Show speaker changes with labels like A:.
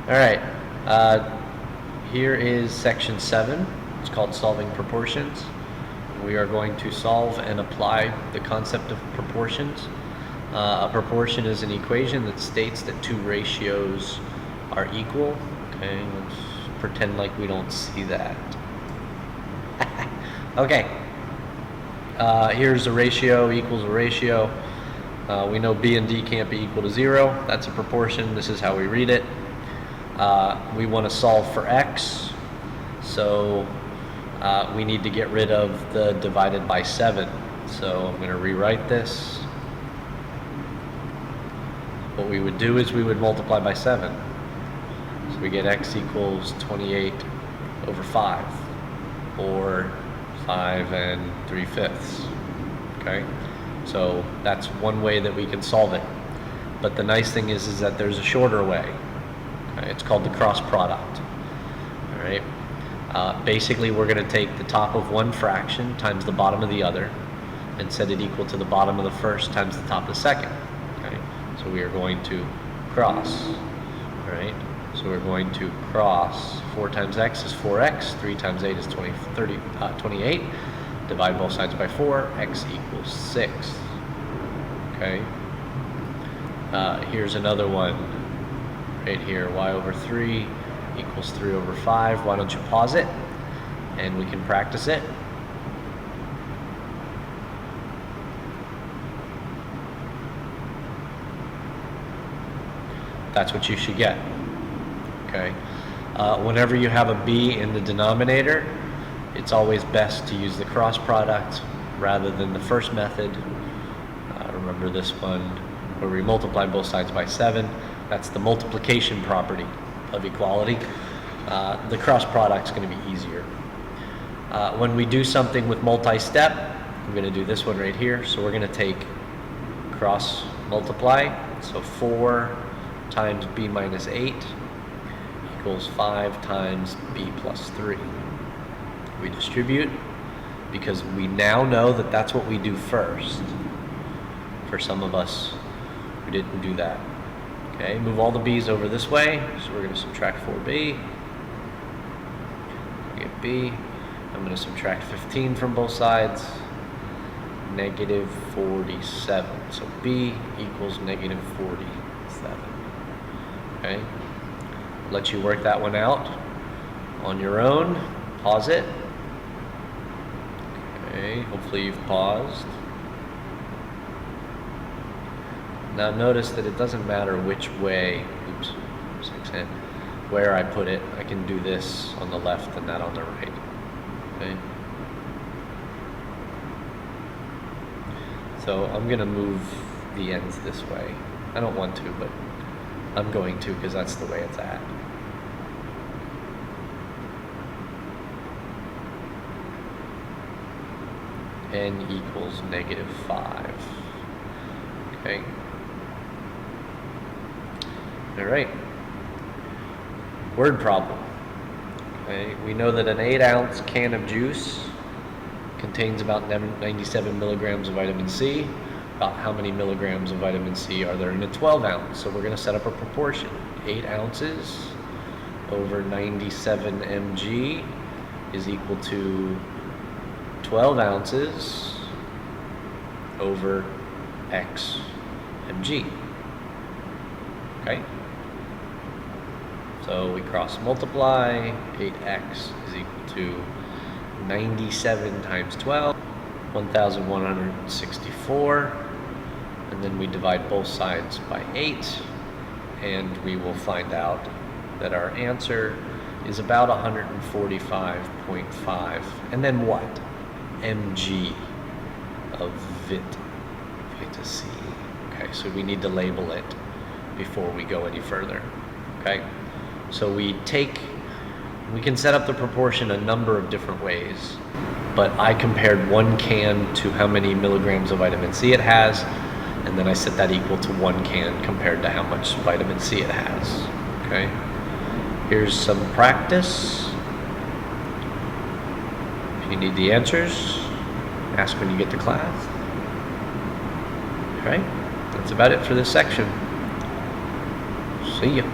A: All right, here is section 7. It's called solving proportions. We are going to solve and apply the concept of proportions. A proportion is an equation that states that two ratios are equal. Okay, let's pretend like we don't see that. Okay, here's a ratio equals a ratio. We know B and D can't be equal to 0. That's a proportion. This is how we read it. We want to solve for x, so we need to get rid of the divided by 7. So I'm going to rewrite this. What we would do is we would multiply by 7. So we get x equals 28 over 5, or 5 3/5. Okay, so that's one way that we can solve it. But the nice thing is that there's a shorter way. Okay? It's called the cross product. All right. Basically, we're going to take the top of one fraction times the bottom of the other, and set it equal to the bottom of the first times the top of the second. Okay. So we are going to cross. All right. So we're going to cross 4 times x is 4x, 3 times 8 is 28. Divide both sides by 4, x equals 6. Okay. Here's another one right here. Y over 3 equals 3 over 5. Why don't you pause it and we can practice it. That's what you should get. Okay. Whenever you have a b in the denominator, it's always best to use the cross product rather than the first method. Remember this one where we multiply both sides by 7. That's the multiplication property of equality. The cross product is going to be easier. When we do something with multi-step, I'm going to do this one right here. So we're going to take cross multiply. So 4 times b minus 8 equals 5 times b plus 3. We distribute because we now know that that's what we do first. For some of us, we didn't do that. Okay, move all the b's over this way. So we're going to subtract 4b. We get b. I'm going to subtract 15 from both sides. Negative 47. So b equals negative 47. Okay, let you work that one out on your own. Pause it. Okay, hopefully you've paused. Now notice that it doesn't matter which way, where I put it. I can do this on the left and that on the right. Okay. So I'm going to move the ends this way. I don't want to, but I'm going to because that's the way it's at. N equals negative 5. Okay. All right. Word problem. Okay. We know that an 8-ounce can of juice contains about 97 milligrams of vitamin C. About how many milligrams of vitamin C are there in a 12-ounce? So we're going to set up a proportion. 8 ounces over 97 mg is equal to 12 ounces over x mg. Okay? So we cross multiply. 8x is equal to 97 times 12, 1,164. And then we divide both sides by 8. And we will find out that our answer is about 145.5. And then what? mg of vitamin C. Okay, so we need to label it before we go any further. Okay, so we can set up the proportion a number of different ways, but I compared one can to how many milligrams of vitamin C it has, and then I set that equal to one can compared to how much vitamin C it has. Okay, here's some practice. If you need the answers, ask when you get to class. All right, that's about it for this section. See ya.